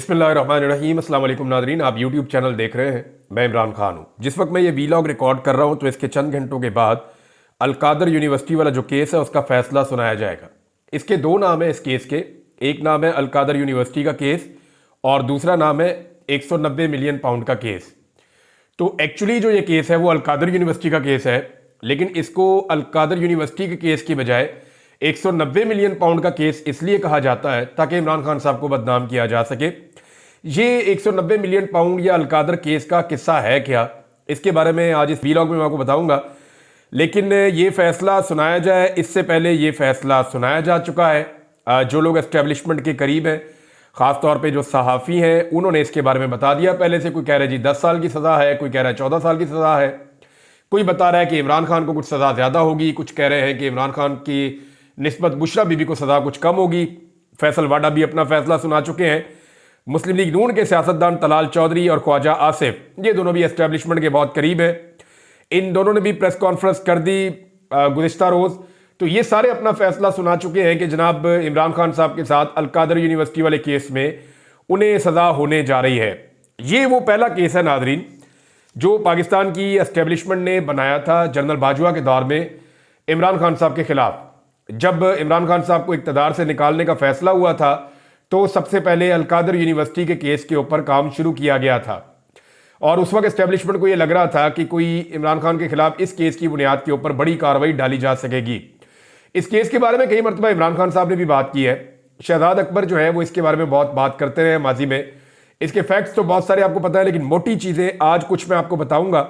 बिस्मिल्लाहिर्रहमानिर्रहीम। अस्सलाम वालेकुम नादरीन, आप यूट्यूब चैनल देख रहे हैं। मैं इमरान खान हूँ। जिस वक्त मैं ये वीलॉग रिकॉर्ड कर रहा हूँ तो इसके चंद घंटों के बाद अलकादर यूनिवर्सिटी वाला जो केस है उसका फैसला सुनाया जाएगा। इसके दो नाम है इस केस के। एक नाम है अलकादर यूनिवर्सिटी का केस और दूसरा नाम है 190 मिलियन पाउंड का केस। तो एक्चुअली जो ये केस है वो अलकादर यूनिवर्सिटी का केस है, लेकिन इसको अलकादर यूनिवर्सिटी के केस की बजाय 190 मिलियन पाउंड का केस इसलिए कहा जाता है ताकि इमरान खान साहब को बदनाम किया जा सके। ये 190 मिलियन पाउंड या अलकादर केस का किस्सा है क्या, इसके बारे में आज इस वीलॉग में मैं आपको बताऊंगा। लेकिन ये फैसला सुनाया जाए इससे पहले ये फैसला सुनाया जा चुका है। जो लोग एस्टेब्लिशमेंट के करीब हैं, ख़ासतौर पे जो सहाफ़ी हैं, उन्होंने इसके बारे में बता दिया पहले से। कोई कह रहा है जी 10 साल की सज़ा है, कोई कह रहा है 14 साल की सज़ा है, कोई बता रहा है कि इमरान खान को कुछ सज़ा ज़्यादा होगी, कुछ कह रहे हैं कि इमरान खान की निस्बत बुशरा बीबी को सज़ा कुछ कम होगी। फैसल वाडा भी अपना फैसला सुना चुके हैं। मुस्लिम लीग नून के सियासतदान तलाल चौधरी और ख्वाजा आसिफ, ये दोनों भी एस्टेब्लिशमेंट के बहुत करीब हैं। इन दोनों ने भी प्रेस कॉन्फ्रेंस कर दी गुज़िश्ता रोज़। तो ये सारे अपना फैसला सुना चुके हैं कि जनाब इमरान खान साहब के साथ अलकादर यूनिवर्सिटी वाले केस में उन्हें सज़ा होने जा रही है। ये वो पहला केस है नादरीन जो पाकिस्तान की एस्टेब्लिशमेंट ने बनाया था जनरल बाजवा के दौर में इमरान खान साहब के खिलाफ। जब इमरान खान साहब को इक़्तिदार से निकालने का फैसला हुआ था तो सबसे पहले अलकादर यूनिवर्सिटी के केस के ऊपर काम शुरू किया गया था और उस वक्त एस्टेब्लिशमेंट को यह लग रहा था कि कोई इमरान खान के खिलाफ इस केस की बुनियाद के ऊपर बड़ी कार्रवाई डाली जा सकेगी। इस केस के बारे में कई मरतबा इमरान खान साहब ने भी बात की है। शहजाद अकबर जो है वो इसके बारे में बहुत बात करते रहे माजी में। इसके फैक्ट्स तो बहुत सारे आपको पता है, लेकिन मोटी चीज़ें आज कुछ मैं आपको बताऊंगा।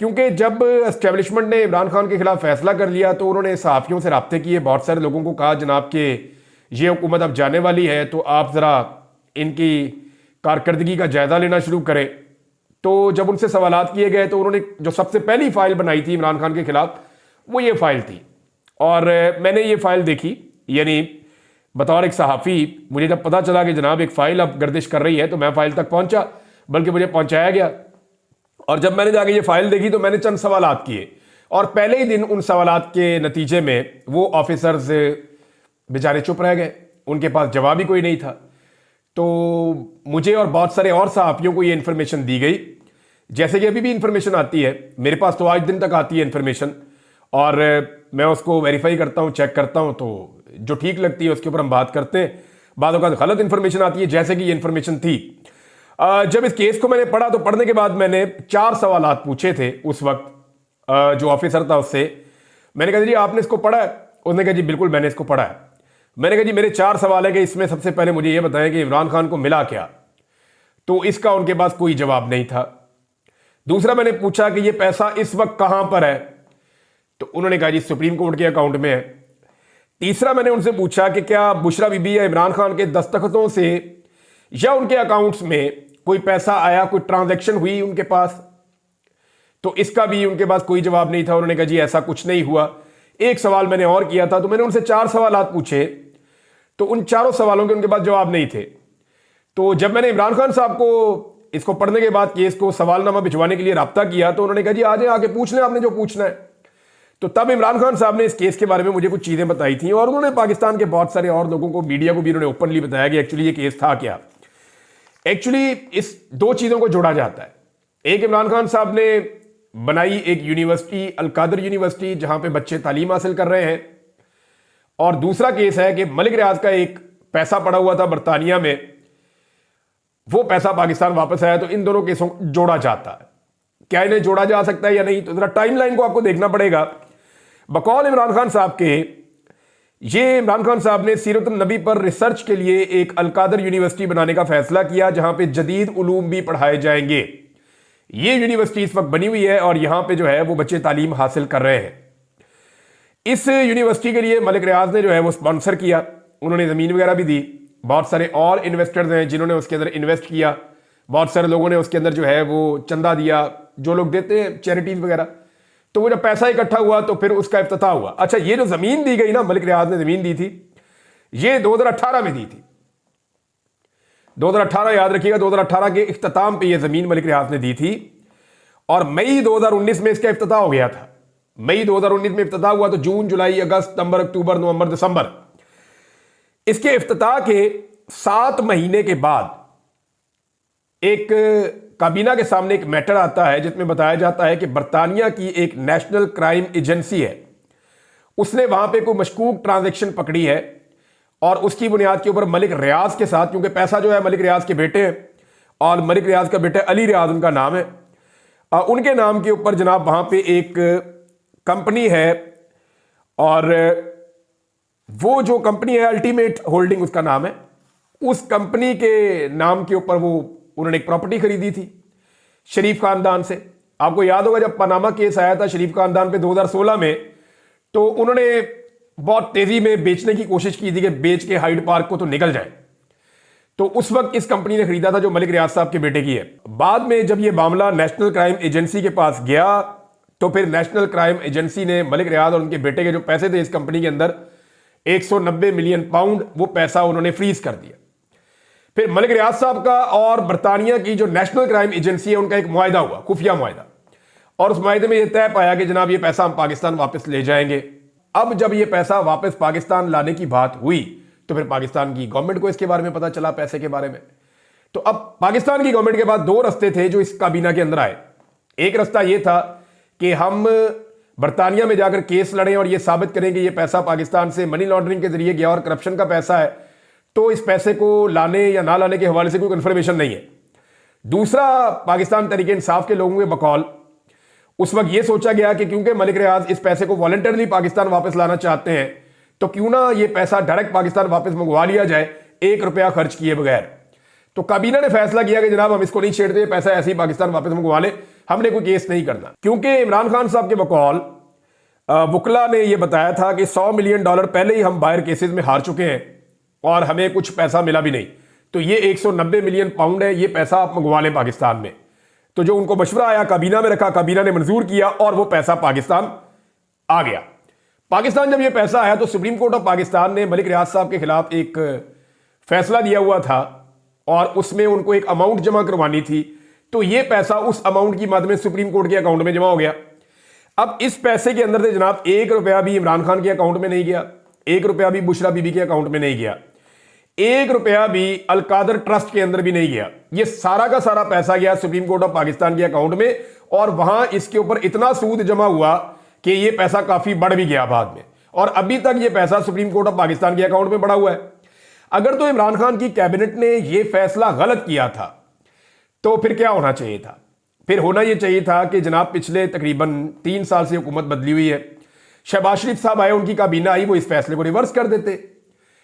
क्योंकि जब एस्टेब्लिशमेंट ने इमरान खान के खिलाफ फैसला कर लिया तो उन्होंने सहाफ़ियों से रब्ते किए, बहुत सारे लोगों को कहा जनाब कि ये हुकूमत अब जाने वाली है तो आप ज़रा इनकी कारकर्दगी का जायज़ा लेना शुरू करें। तो जब उनसे सवालात किए गए तो उन्होंने जो सबसे पहली फ़ाइल बनाई थी इमरान खान के खिलाफ वो ये फ़ाइल थी। और मैंने ये फ़ाइल देखी, यानी बतौर एक सहाफ़ी मुझे जब पता चला कि जनाब एक फ़ाइल अब गर्दिश कर रही है तो मैं फ़ाइल तक पहुँचा, बल्कि मुझे पहुँचाया गया। और जब मैंने जाके ये फ़ाइल देखी तो मैंने चंद सवालात किए और पहले ही दिन उन सवालात के नतीजे में वो ऑफिसर्स बेचारे चुप रह गए, उनके पास जवाब ही कोई नहीं था। तो मुझे और बहुत सारे और सहाफ़ियों को ये इन्फॉर्मेशन दी गई, जैसे कि अभी भी इन्फॉर्मेशन आती है मेरे पास, तो आज दिन तक आती है इन्फॉर्मेशन और मैं उसको वेरीफाई करता हूँ, चेक करता हूँ, तो जो ठीक लगती है उसके ऊपर हम बात करते हैं। बाद औक़ात गलत इन्फॉर्मेशन आती है, जैसे कि ये इन्फॉर्मेशन थी। जब इस केस को मैंने पढ़ा तो पढ़ने के बाद मैंने 4 सवालात पूछे थे उस वक्त जो ऑफिसर था उससे। मैंने कहा जी आपने इसको पढ़ा है? उसने कहा जी बिल्कुल मैंने इसको पढ़ा है। मैंने कहा जी मेरे 4 सवाल है कि इसमें सबसे पहले मुझे ये बताएं कि इमरान खान को मिला क्या। तो इसका उनके पास कोई जवाब नहीं था। दूसरा मैंने पूछा कि ये पैसा इस वक्त कहां पर है, तो उन्होंने कहा जी सुप्रीम कोर्ट के अकाउंट में है। तीसरा मैंने उनसे पूछा कि क्या बुशरा बीबी या इमरान खान के दस्तखतों से या उनके अकाउंट्स में कोई पैसा आया, कोई ट्रांजैक्शन हुई उनके पास, तो इसका भी उनके पास कोई जवाब नहीं था। उन्होंने कहा जी ऐसा कुछ नहीं हुआ। एक सवाल मैंने और किया था, तो मैंने उनसे 4 सवालात पूछे, तो उन चारों सवालों के उनके पास जवाब नहीं थे। तो जब मैंने इमरान खान साहब को इसको पढ़ने के बाद केस को सवालनामा भिजवाने के लिए रब्ता किया तो उन्होंने कहा जी आ जाए, आके पूछ लें आपने जो पूछना है। तो तब इमरान खान साहब ने इस केस के बारे में मुझे कुछ चीज़ें बताई थी और उन्होंने पाकिस्तान के बहुत सारे और लोगों को, मीडिया को भी उन्होंने ओपनली बताया कि एक्चुअली ये केस था क्या। एक्चुअली इस 2 चीज़ों को जोड़ा जाता है। एक, इमरान खान साहब ने बनाई एक यूनिवर्सिटी अलकादर यूनिवर्सिटी जहां पे बच्चे तालीम हासिल कर रहे हैं, और दूसरा केस है कि मलिक रियाज का एक पैसा पड़ा हुआ था बरतानिया में, वो पैसा पाकिस्तान वापस आया। तो इन दोनों केसों को जोड़ा जाता है। क्या इन्हें जोड़ा जा सकता है या नहीं, तो जरा टाइमलाइन को आपको देखना पड़ेगा। बकौल इमरान खान साहब के, ये इमरान खान साहब ने सीरत नबी पर रिसर्च के लिए एक अलकादर यूनिवर्सिटी बनाने का फैसला किया जहां पे जदीद उलूम भी पढ़ाए जाएंगे। ये यूनिवर्सिटी इस वक्त बनी हुई है और यहां पे जो है वो बच्चे तालीम हासिल कर रहे हैं। इस यूनिवर्सिटी के लिए मलिक रियाज ने जो है वो स्पॉन्सर किया, उन्होंने ज़मीन वगैरह भी दी। बहुत सारे और इन्वेस्टर्स हैं जिन्होंने उसके अंदर इन्वेस्ट किया। बहुत सारे लोगों ने उसके अंदर जो है वो चंदा दिया, जो लोग देते हैं चैरिटीज़ वगैरह। तो वो जब पैसा इकट्ठा हुआ तो फिर उसका इफ्तिताह हुआ। अच्छा, ये जो ज़मीन दी गई ना, मलिक रियाज ने ज़मीन दी थी, ये 2018 में दी थी। 2018 याद रखिएगा, 2018 के इख्तिताम पे ये ज़मीन मलिक रियाज ने दी थी और मई 2019 में इसका इफ्तिताह हो गया था। मई 2019 में इफ्तिताह हुआ तो जून, जुलाई, अगस्त, सितंबर, अक्टूबर, नवंबर, दिसंबर, इसके इफ्तिताह के 7 महीने के बाद एक काबीना के सामने एक मैटर आता है जिसमें बताया जाता है कि बर्तानिया की एक नेशनल क्राइम एजेंसी है, उसने वहां पे कोई मशकूक ट्रांजैक्शन पकड़ी है और उसकी बुनियाद के ऊपर मलिक रियाज के साथ, क्योंकि पैसा जो है मलिक रियाज के बेटे हैं और मलिक रियाज का बेटा अली रियाज उनका नाम है, उनके नाम के ऊपर जनाब वहां पे एक कंपनी है और वो जो कंपनी है अल्टीमेट होल्डिंग उसका नाम है। उस कंपनी के नाम के ऊपर वो उन्होंने एक प्रॉपर्टी खरीदी थी शरीफ खानदान से। आपको याद होगा जब पनामा केस आया था शरीफ खानदान पे 2016 में, तो उन्होंने बहुत तेजी में बेचने की कोशिश की थी कि बेच के हाइड पार्क को तो निकल जाए। तो उस वक्त इस कंपनी ने खरीदा था जो मलिक रियाज साहब के बेटे की है। बाद में जब यह मामला नेशनल क्राइम एजेंसी के पास गया तो फिर नेशनल क्राइम एजेंसी ने मलिक रियाज और उनके बेटे के जो पैसे थे इस कंपनी के अंदर 190 मिलियन पाउंड, वो पैसा उन्होंने फ्रीज कर दिया। फिर मलिक रियाज साहब का और बर्तानिया की जो नेशनल क्राइम एजेंसी है उनका एक मुआहदा हुआ, खुफिया मुआहदा, और उस मुआहदे में यह तय पाया कि जनाब ये पैसा हम पाकिस्तान वापस ले जाएंगे। अब जब ये पैसा वापस पाकिस्तान लाने की बात हुई तो फिर पाकिस्तान की गवर्नमेंट को इसके बारे में पता चला, पैसे के बारे में। तो अब पाकिस्तान की गवर्नमेंट के पास दो रास्ते थे जो इस काबीना के अंदर आए। एक रास्ता यह था कि हम बर्तानिया में जाकर केस लड़ें और यह साबित करें कि यह पैसा पाकिस्तान से मनी लॉन्ड्रिंग के जरिए गया और करप्शन का पैसा है, तो इस पैसे को लाने या ना लाने के हवाले से कोई कंफर्मेशन नहीं है। दूसरा, पाकिस्तान तहरीक इंसाफ के लोगों के बकौल उस वक्त यह सोचा गया कि क्योंकि मलिक रियाज इस पैसे को वॉलंटरली पाकिस्तान वापस लाना चाहते हैं तो क्यों ना यह पैसा डायरेक्ट पाकिस्तान वापस मंगवा लिया जाए, 1 रुपया खर्च किए बगैर। तो काबीना ने फैसला किया कि जनाब हम इसको नहीं छेड़ते, पैसा ऐसे ही पाकिस्तान वापस मंगवा ले, हमने कोई केस नहीं करना। क्योंकि इमरान खान साहब के बकौल वकला ने यह बताया था कि $100 मिलियन पहले ही हम बाहर केसेस में हार चुके हैं और हमें कुछ पैसा मिला भी नहीं, तो ये 190 मिलियन पाउंड है, ये पैसा आप मंगवा लें पाकिस्तान में। तो जो उनको मशवरा आया काबीना में रखा, काबीना ने मंजूर किया और वो पैसा पाकिस्तान आ गया। पाकिस्तान जब ये पैसा आया तो सुप्रीम कोर्ट ऑफ पाकिस्तान ने मलिक रियाज साहब के खिलाफ एक फैसला दिया हुआ था और उसमें उनको एक अमाउंट जमा करवानी थी, तो ये पैसा उस अमाउंट की मद में सुप्रीम कोर्ट के अकाउंट में जमा हो गया। अब इस पैसे के अंदर से जनाब 1 रुपया भी इमरान खान के अकाउंट में नहीं गया, 1 रुपया भी बुशरा बीबी के अकाउंट में नहीं गया, 1 रुपया भी अलकादर ट्रस्ट के अंदर भी नहीं गया। ये सारा का सारा पैसा गया सुप्रीम कोर्ट ऑफ पाकिस्तान के अकाउंट में और वहां इसके ऊपर इतना सूद जमा हुआ कि ये पैसा काफी बढ़ भी गया बाद में, और अभी तक ये पैसा सुप्रीम कोर्ट ऑफ पाकिस्तान के अकाउंट में बढ़ा हुआ है। अगर तो इमरान खान की कैबिनेट ने यह फैसला गलत किया था तो फिर क्या होना चाहिए था? फिर होना यह चाहिए था कि जनाब पिछले तकरीबन 3 साल से हुकूमत बदली हुई है, शहबाज शरीफ साहब आए, उनकी काबीना आई, वो इस फैसले को रिवर्स कर देते,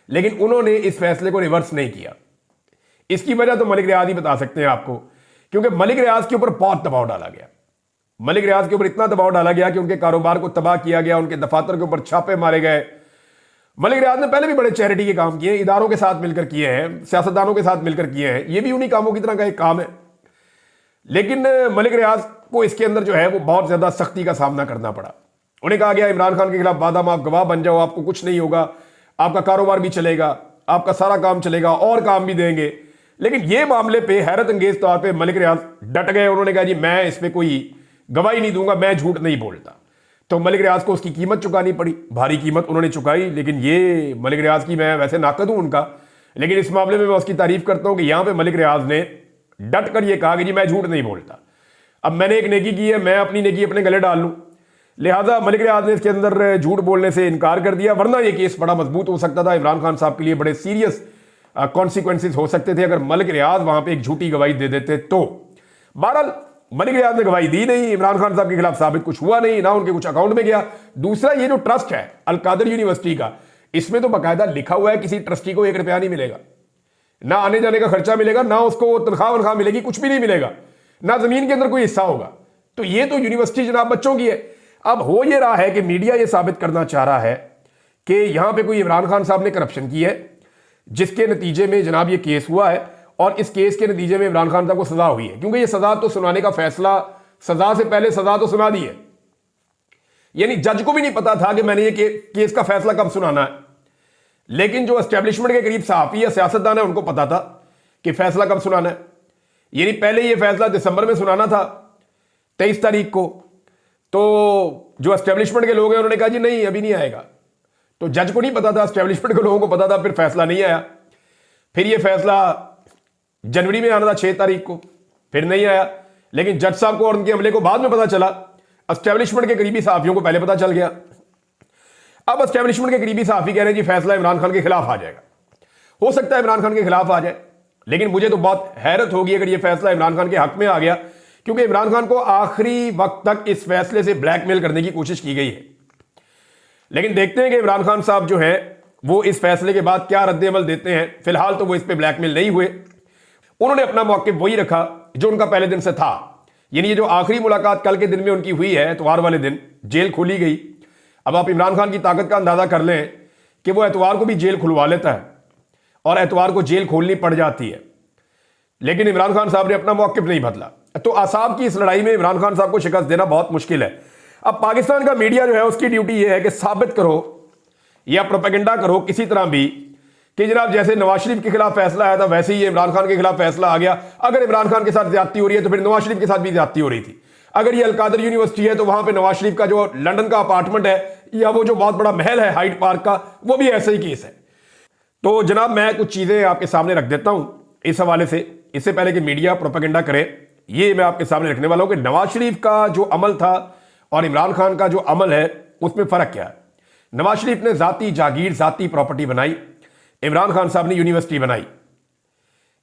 लेकिन उन्होंने इस फैसले को रिवर्स नहीं किया। इसकी वजह तो मलिक रियाज ही बता सकते हैं आपको, क्योंकि मलिक रियाज के ऊपर बहुत दबाव डाला गया। मलिक रियाज के ऊपर इतना दबाव डाला गया कि उनके कारोबार को तबाह किया गया, उनके दफातर के ऊपर छापे मारे गए। मलिक रियाज ने पहले भी बड़े चैरिटी के काम किए, इदारों के साथ मिलकर किए हैं, सियासतदानों के साथ मिलकर किए हैं, ये भी उन्हीं कामों की तरह का एक काम है। लेकिन मलिक रियाज को इसके अंदर जो है वो बहुत ज्यादा सख्ती का सामना करना पड़ा। उन्हें कहा गया इमरान खान के खिलाफ बादाम, आप गवाह बन जाओ, आपको कुछ नहीं होगा, आपका कारोबार भी चलेगा, आपका सारा काम चलेगा और काम भी देंगे। लेकिन ये मामले पे हैरत अंगेज तौर पे मलिक रियाज डट गए। उन्होंने कहा जी मैं इस पे कोई गवाही नहीं दूंगा, मैं झूठ नहीं बोलता। तो मलिक रियाज को उसकी कीमत चुकानी पड़ी, भारी कीमत उन्होंने चुकाई। लेकिन ये मलिक रियाज की, मैं वैसे नाकद हूं उनका, लेकिन इस मामले में मैं उसकी तारीफ करता हूं कि यहां पे मलिक रियाज ने डट कर यह कहा कि जी मैं झूठ नहीं बोलता, अब मैंने एक नेकी की है, मैं अपनी नेकी अपने गले डाल लूं। लिहाजा मलिक रियाज ने इसके अंदर झूठ बोलने से इनकार कर दिया, वरना यह केस बड़ा मजबूत हो सकता था, इमरान खान साहब के लिए बड़े सीरियस कॉन्सिक्वेंसेज हो सकते थे अगर मलिक रियाज वहां पे एक झूठी गवाही दे देते तो। बहरहाल मलिक रियाज ने गवाही दी नहीं, इमरान खान साहब के खिलाफ साबित कुछ हुआ नहीं, ना उनके कुछ अकाउंट में गया। दूसरा, ये जो ट्रस्ट है अलकादर यूनिवर्सिटी का, इसमें तो बाकायदा लिखा हुआ है किसी ट्रस्टी को 1 रुपया नहीं मिलेगा, ना आने जाने का खर्चा मिलेगा, ना उसको तनख्वाह वनख्वाह मिलेगी, कुछ भी नहीं मिलेगा, ना जमीन के अंदर कोई हिस्सा होगा। तो ये तो यूनिवर्सिटी जनाब बच्चों की है। अब हो ये रहा है कि मीडिया ये साबित करना चाह रहा है कि यहां पे कोई इमरान खान साहब ने करप्शन की है, जिसके नतीजे में जनाब ये केस हुआ है, और इस केस के नतीजे में इमरान खान साहब को सजा हुई है। क्योंकि ये सजा तो सुनाने का फैसला, सजा से पहले सजा तो सुना दी है, यानी जज को भी नहीं पता था कि मैंने ये केस का फैसला कब सुनाना है। लेकिन जो एस्टेब्लिशमेंट के करीब सहाफी या सियासतदान है उनको पता था कि फैसला कब सुनाना है। यानी पहले ये फैसला दिसंबर में सुनाना था 23 तारीख को, तो जो एस्टेब्लिशमेंट के लोग हैं उन्होंने कहा जी नहीं अभी नहीं आएगा। तो जज को नहीं पता था, एस्टेब्लिशमेंट के लोगों को पता था, फिर फैसला नहीं आया। फिर ये फैसला जनवरी में आना था 6 तारीख को, फिर नहीं आया। लेकिन जज साहब को और उनके अमले को बाद में पता चला, एस्टेब्लिशमेंट के करीबी सहाफियों को पहले पता चल गया। अब एस्टेब्लिशमेंट के करीबी सहाफी कह रहे हैं जी फैसला इमरान खान के खिलाफ आ जाएगा। हो सकता है इमरान खान के खिलाफ आ जाए, लेकिन मुझे तो बहुत हैरत होगी अगर यह फैसला इमरान खान के हक में आ गया, क्योंकि इमरान खान को आखिरी वक्त तक इस फैसले से ब्लैकमेल करने की कोशिश की गई है। लेकिन देखते हैं कि इमरान खान साहब जो है वो इस फैसले के बाद क्या रद्द-ए-अमल देते हैं। फिलहाल तो वो इस पे ब्लैकमेल नहीं हुए, उन्होंने अपना मौक़िफ़ वही रखा जो उनका पहले दिन से था। यानी ये जो आखिरी मुलाकात कल के दिन में उनकी हुई है, एतवार वाले दिन जेल खोली गई। अब आप इमरान खान की ताकत का अंदाजा कर लें कि वो एतवार को भी जेल खुलवा लेता है और एतवार को जेल खोलनी पड़ जाती है, लेकिन इमरान खान साहब ने अपना मौक़िफ़ नहीं बदला। तो आसाब की इस लड़ाई में इमरान खान साहब को शिकस्त देना बहुत मुश्किल है। अब पाकिस्तान का मीडिया जो है उसकी ड्यूटी यह है कि साबित करो या प्रोपेगेंडा करो किसी तरह भी कि जनाब जैसे नवाज शरीफ के खिलाफ फैसला आया था वैसे ही इमरान खान के खिलाफ फैसला आ गया। अगर इमरान खान के साथ ज्यादती हो रही है तो फिर नवाज शरीफ के साथ भी ज्यादती हो रही थी। अगर ये अलकादर यूनिवर्सिटी है तो वहां पे नवाज शरीफ का जो लंदन का अपार्टमेंट है या वो जो बहुत बड़ा महल है हाइड पार्क का, वो भी ऐसे ही केस है। तो जनाब मैं कुछ चीजें आपके सामने रख देता हूं इस हवाले से, इससे पहले कि मीडिया प्रोपेगेंडा करे। ये मैं आपके सामने रखने वाला हूं कि नवाज शरीफ का जो अमल था और इमरान खान का जो अमल है उसमें फर्क क्या है। नवाज शरीफ ने जाती जागीर जाती प्रॉपर्टी बनाई, इमरान खान साहब ने यूनिवर्सिटी बनाई,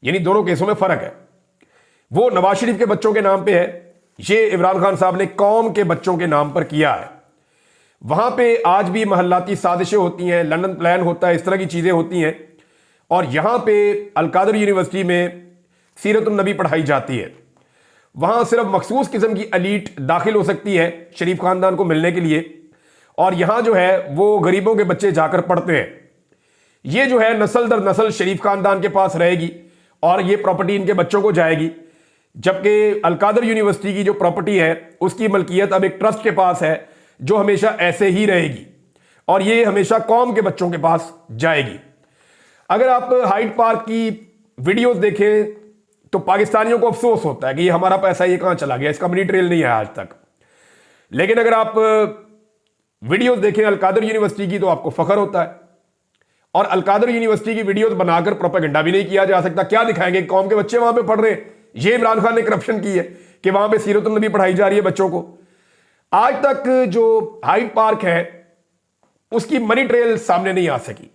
यानी दोनों केसों में फर्क है। वो नवाज शरीफ के बच्चों के नाम पे है, ये इमरान खान साहब ने कौम के बच्चों के नाम पर किया है। वहां पे आज भी महल्लाती साजिशें होती हैं, लंदन प्लान होता है, इस तरह की चीजें होती हैं। और यहां पे अलकादर यूनिवर्सिटी में सीरतुन नबी पढ़ाई जाती है। वहां सिर्फ मखसूस किस्म की एलीट दाखिल हो सकती है शरीफ खानदान को मिलने के लिए, और यहां जो है वो गरीबों के बच्चे जाकर पढ़ते हैं। ये जो है नस्ल दर नस्ल शरीफ खानदान के पास रहेगी और ये प्रॉपर्टी इनके बच्चों को जाएगी। जबकि अलकादर यूनिवर्सिटी की जो प्रॉपर्टी है उसकी मलकियत अब एक ट्रस्ट के पास है जो हमेशा ऐसे ही रहेगी और ये हमेशा कौम के बच्चों के पास जाएगी। अगर आप हाइड पार्क की वीडियोस देखें तो पाकिस्तानियों को अफसोस होता है कि ये हमारा पैसा ये कहां चला गया, इसका मनी ट्रेल नहीं है आज तक। लेकिन अगर आप वीडियोस देखें अलकादर यूनिवर्सिटी की तो आपको फख्र होता है। और अलकादर यूनिवर्सिटी की वीडियोस बनाकर प्रोपेगेंडा भी नहीं किया जा सकता। क्या दिखाएंगे, कौम के बच्चे वहां पे पढ़ रहे हैं, ये इमरान खान ने करप्शन की है कि वहां पे सीरतुन नबी पढ़ाई जा रही है बच्चों को। आज तक जो हाइड पार्क है उसकी मनी ट्रेल सामने नहीं आ सकी,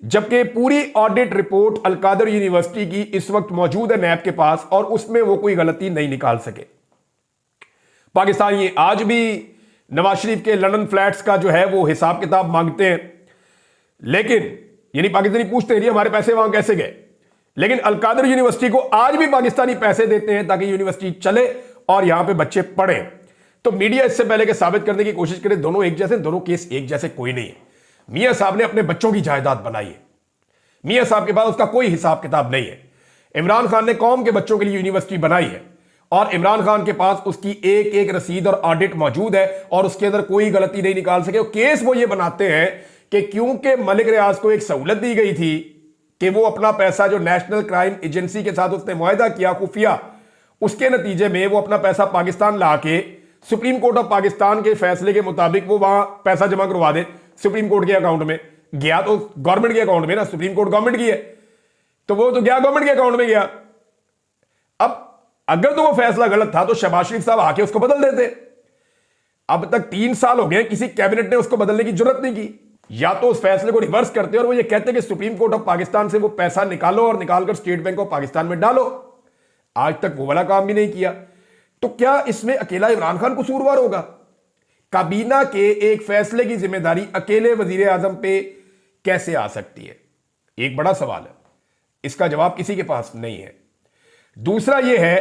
जबकि पूरी ऑडिट रिपोर्ट अलकादर यूनिवर्सिटी की इस वक्त मौजूद है नैब के पास और उसमें वो कोई गलती नहीं निकाल सके। पाकिस्तान ये आज भी नवाज शरीफ के लंदन फ्लैट्स का जो है वो हिसाब किताब मांगते हैं, लेकिन यानी पाकिस्तानी पूछते हैं हमारे पैसे वहां कैसे गए, लेकिन अलकादर यूनिवर्सिटी को आज भी पाकिस्तानी पैसे देते हैं ताकि यूनिवर्सिटी चले और यहां पे बच्चे पढ़ें। तो मीडिया इससे पहले कि साबित करने की कोशिश करे दोनों एक जैसे, दोनों केस एक जैसे कोई नहीं है। मियां साहब ने अपने बच्चों की जायदाद बनाई है, मियां साहब के पास उसका कोई हिसाब किताब नहीं है। इमरान खान ने कौम के बच्चों के लिए यूनिवर्सिटी बनाई है और इमरान खान के पास उसकी एक एक रसीद और ऑडिट मौजूद है और उसके अंदर कोई गलती नहीं निकाल सके। केस वो ये बनाते हैं कि क्योंकि मलिक रियाज को एक सहूलत दी गई थी कि वो अपना पैसा जो नेशनल क्राइम एजेंसी के साथ उसने मुआहदा किया खुफिया, उसके नतीजे में वो अपना पैसा पाकिस्तान ला के सुप्रीम कोर्ट ऑफ पाकिस्तान के फैसले के मुताबिक वो वहां पैसा जमा करवा दे सुप्रीम कोर्ट के अकाउंट में। गया तो गवर्नमेंट के अकाउंट में ना, सुप्रीम कोर्ट गवर्नमेंट की है तो वो तो गया गवर्नमेंट के अकाउंट में गया। अब अगर तो वो फैसला गलत था तो शहबाज शरीफ साहब आके उसको बदल देते। अब तक 3 साल हो गए, किसी कैबिनेट ने उसको बदलने की जरूरत नहीं की। या तो उस फैसले को रिवर्स करते और वो ये कहते कि सुप्रीम कोर्ट ऑफ पाकिस्तान से वो पैसा निकालो और निकालकर स्टेट बैंक ऑफ पाकिस्तान में डालो। आज तक वो वाला काम भी नहीं किया। तो क्या इसमें अकेला इमरान खान कसूरवार होगा? काबीना के एक फैसले की जिम्मेदारी अकेले वजीर आजम पे कैसे आ सकती है? एक बड़ा सवाल है, इसका जवाब किसी के पास नहीं है। दूसरा यह है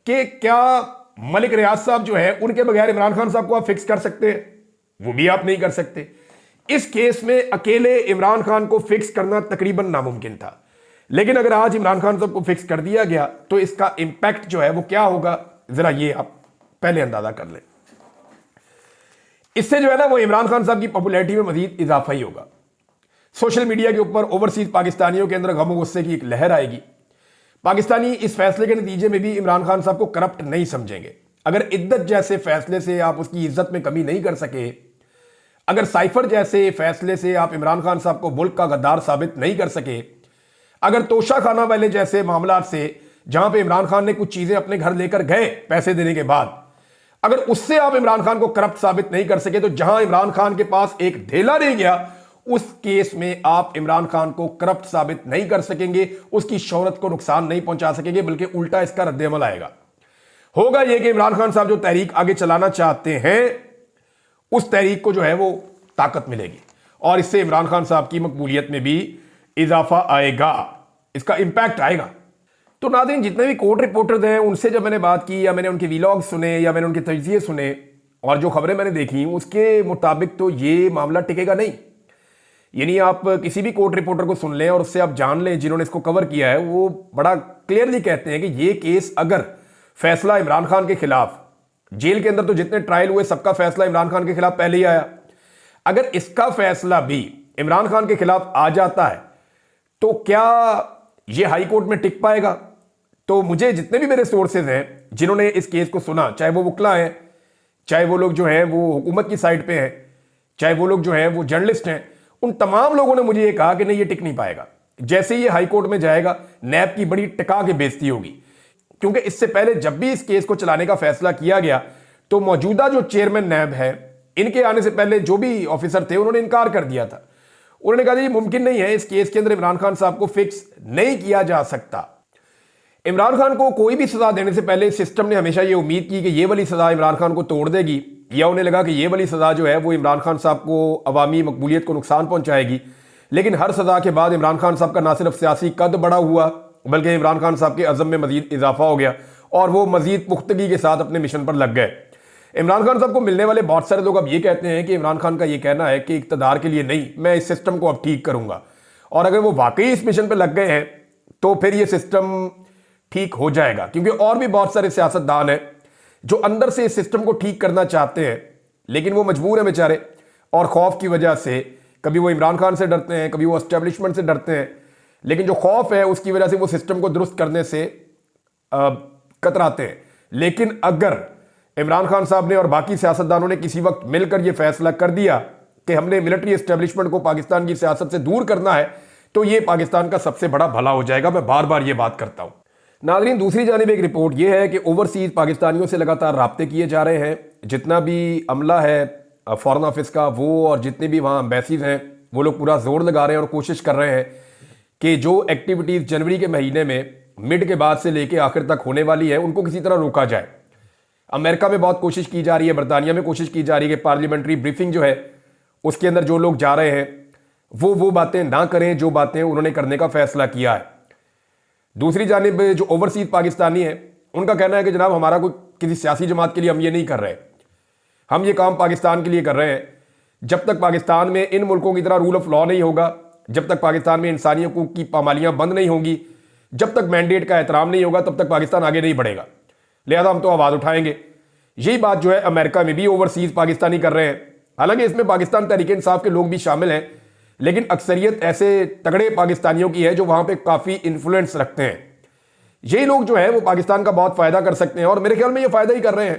कि क्या मलिक रियाज साहब जो है उनके बगैर इमरान खान साहब को आप फिक्स कर सकते हैं? वो भी आप नहीं कर सकते। इस केस में अकेले इमरान खान को फिक्स करना तकरीबन नामुमकिन था, लेकिन अगर आज इमरान खान साहब को फिक्स कर दिया गया तो इसका इंपैक्ट जो है वो क्या होगा, जरा ये आप पहले अंदाजा कर लें। इससे जो है ना वो इमरान खान साहब की पॉपुलैरिटी में मजीद इजाफा ही होगा। सोशल मीडिया के ऊपर ओवरसीज पाकिस्तानियों के अंदर गम गुस्से की एक लहर आएगी। पाकिस्तानी इस फैसले के नतीजे में भी इमरान खान साहब को करप्ट नहीं समझेंगे। अगर इद्दत जैसे फैसले से आप उसकी इज्जत में कमी नहीं कर सके, अगर साइफर जैसे फैसले से आप इमरान खान साहब को मुल्क का गद्दार साबित नहीं कर सके, अगर तोशा खाना वाले जैसे मामला से जहां पे इमरान खान ने कुछ चीजें अपने घर लेकर गए पैसे देने के बाद, अगर उससे आप इमरान खान को करप्ट साबित नहीं कर सके, तो जहां इमरान खान के पास एक ढेला नहीं गया, उस केस में आप इमरान खान को करप्ट साबित नहीं कर सकेंगे, उसकी शोहरत को नुकसान नहीं पहुंचा सकेंगे, बल्कि उल्टा इसका रद्देअमल आएगा। होगा यह कि इमरान खान साहब जो तहरीक आगे चलाना चाहते हैं, उस तहरीक को जो है वो ताकत मिलेगी और इससे इमरान खान साहब की मकबूलियत में भी इजाफा आएगा, इसका इंपैक्ट आएगा। तो नाज़रीन, जितने भी कोर्ट रिपोर्टर्स हैं उनसे जब मैंने बात की या मैंने उनके वीलॉग सुने या मैंने उनके तजज़िये सुने और जो खबरें मैंने देखी, उसके मुताबिक तो ये मामला टिकेगा नहीं। यानी आप किसी भी कोर्ट रिपोर्टर को सुन लें और उससे आप जान लें जिन्होंने इसको कवर किया है, वो बड़ा क्लियरली कहते हैं कि ये केस अगर फैसला इमरान खान के खिलाफ, जेल के अंदर तो जितने ट्रायल हुए सबका फैसला इमरान खान के खिलाफ पहले ही आया, अगर इसका फैसला भी इमरान खान के खिलाफ आ जाता है तो क्या ये हाई कोर्ट में टिक पाएगा? तो मुझे जितने भी मेरे सोर्सेज हैं जिन्होंने इस केस को सुना, चाहे वो वकला हैं, चाहे वो लोग जो हैं वो हुकूमत की साइड पे हैं, चाहे वो लोग जो हैं वो जर्नलिस्ट हैं, उन तमाम लोगों ने मुझे ये कहा कि नहीं, ये टिक नहीं पाएगा। जैसे ये हाई कोर्ट में जाएगा, नैब की बड़ी टिका के बेइज्जती होगी, क्योंकि इससे पहले जब भी इस केस को चलाने का फैसला किया गया तो मौजूदा जो चेयरमैन नैब है, इनके आने से पहले जो भी ऑफिसर थे उन्होंने इनकार कर दिया था। उन्होंने कहा ये मुमकिन नहीं है, इस केस के अंदर इमरान खान साहब को फिक्स नहीं किया जा सकता। इमरान खान को कोई भी सजा देने से पहले सिस्टम ने हमेशा ये उम्मीद की कि ये वाली सजा इमरान खान को तोड़ देगी, या उन्हें लगा कि ये वाली सजा जो है वो इमरान खान साहब को अवामी मकबूलियत को नुकसान पहुंचाएगी। लेकिन हर सजा के बाद इमरान खान साहब का ना सिर्फ सियासी कद बड़ा हुआ, बल्कि इमरान खान साहब के अज़म में मजीद इजाफा हो गया और वो मजीद पुख्तगी के साथ अपने मिशन पर लग गए। इमरान खान साहब को मिलने वाले बहुत सारे लोग अब ये कहते हैं कि इमरान खान का ये कहना है कि इक़्तिदार के लिए नहीं, मैं इस सिस्टम को अब ठीक करूंगा, और अगर वो वाकई इस मिशन पर लग गए हैं तो फिर ये सिस्टम ठीक हो जाएगा। क्योंकि और भी बहुत सारे सियासतदान हैं जो अंदर से इस सिस्टम को ठीक करना चाहते हैं, लेकिन वो मजबूर हैं बेचारे, और खौफ की वजह से कभी वो इमरान खान से डरते हैं, कभी वो एस्टेब्लिशमेंट से डरते हैं, लेकिन जो खौफ है उसकी वजह से वो सिस्टम को दुरुस्त करने से कतराते हैं। लेकिन अगर इमरान खान साहब ने और बाकी सियासतदानों ने किसी वक्त मिलकर यह फैसला कर दिया कि हमने मिलिट्री एस्टेब्लिशमेंट को पाकिस्तान की सियासत से दूर करना है, तो ये पाकिस्तान का सबसे बड़ा भला हो जाएगा। मैं बार बार ये बात करता हूं। नाज़रीन, दूसरी जानिब एक रिपोर्ट यह है कि ओवरसीज पाकिस्तानियों से लगातार राब्ते किए जा रहे हैं। जितना भी अमला है फॉरेन ऑफिस का, वो और जितने भी वहाँ एम्बेसीज हैं, वो लोग पूरा जोर लगा रहे हैं और कोशिश कर रहे हैं कि जो एक्टिविटीज़ जनवरी के महीने में मिड के बाद से लेके आखिर तक होने वाली है, उनको किसी तरह रोका जाए। अमेरिका में बहुत कोशिश की जा रही है, बरतानिया में कोशिश की जा रही है कि पार्लियामेंट्री ब्रीफिंग जो है उसके अंदर जो लोग जा रहे हैं वो बातें ना करें जो बातें उन्होंने करने का फैसला किया है। दूसरी जानिब जो ओवरसीज पाकिस्तानी है, उनका कहना है कि जनाब हमारा कोई किसी सियासी जमात के लिए हम ये नहीं कर रहे, हम ये काम पाकिस्तान के लिए कर रहे हैं। जब तक पाकिस्तान में इन मुल्कों की तरह रूल ऑफ लॉ नहीं होगा, जब तक पाकिस्तान में इंसानी हकूक की पामालियाँ बंद नहीं होंगी, जब तक मैंडेट का एहतराम नहीं होगा, तब तक पाकिस्तान आगे नहीं बढ़ेगा। लिहाजा हम तो आवाज़ उठाएंगे। यही बात जो है अमेरिका में भी ओवरसीज पाकिस्तानी कर रहे हैं। हालांकि इसमें पाकिस्तान तहरीक इंसाफ के लोग भी शामिल हैं, लेकिन अक्सरियत ऐसे तगड़े पाकिस्तानियों की है जो वहाँ पे काफ़ी इन्फ्लुएंस रखते हैं। यही लोग जो है वो पाकिस्तान का बहुत फ़ायदा कर सकते हैं, और मेरे ख्याल में ये फ़ायदा ही कर रहे हैं,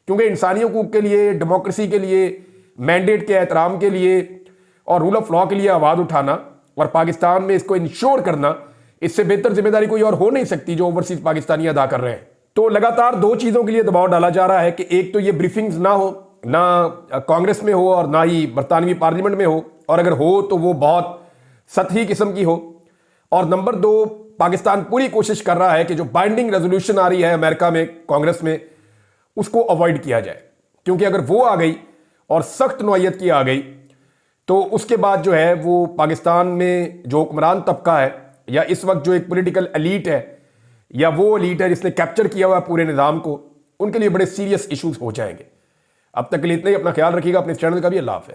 क्योंकि इंसानी हकूक के लिए, डेमोक्रेसी के लिए, मैंडेट के एहतराम के लिए और रूल ऑफ लॉ के लिए आवाज़ उठाना और पाकिस्तान में इसको इंश्योर करना, इससे बेहतर जिम्मेदारी कोई और हो नहीं सकती जो ओवरसीज पाकिस्तानी अदा कर रहे हैं। तो लगातार दो चीज़ों के लिए दबाव डाला जा रहा है कि एक तो ये ब्रीफिंग्स ना हो, ना कांग्रेस में हो और ना ही बरतानवी पार्लियामेंट में हो, और अगर हो तो वो बहुत सतही किस्म की हो। और नंबर दो, पाकिस्तान पूरी कोशिश कर रहा है कि जो बाइंडिंग रेजोल्यूशन आ रही है अमेरिका में, कांग्रेस में, उसको अवॉइड किया जाए, क्योंकि अगर वो आ गई और सख्त नौयत की आ गई तो उसके बाद जो है वो पाकिस्तान में जो हुक्मरान तबका है, या इस वक्त जो एक पॉलिटिकल एलीट है, या वो एलीट है जिसने कैप्चर किया हुआ पूरे निज़ाम को, उनके लिए बड़े सीरियस इश्यूज हो जाएंगे। अब तक के लिए इतना ही। अपना ख्याल रखिएगा, अपने चैनल का भी। अल्लाह हाफ़िज़।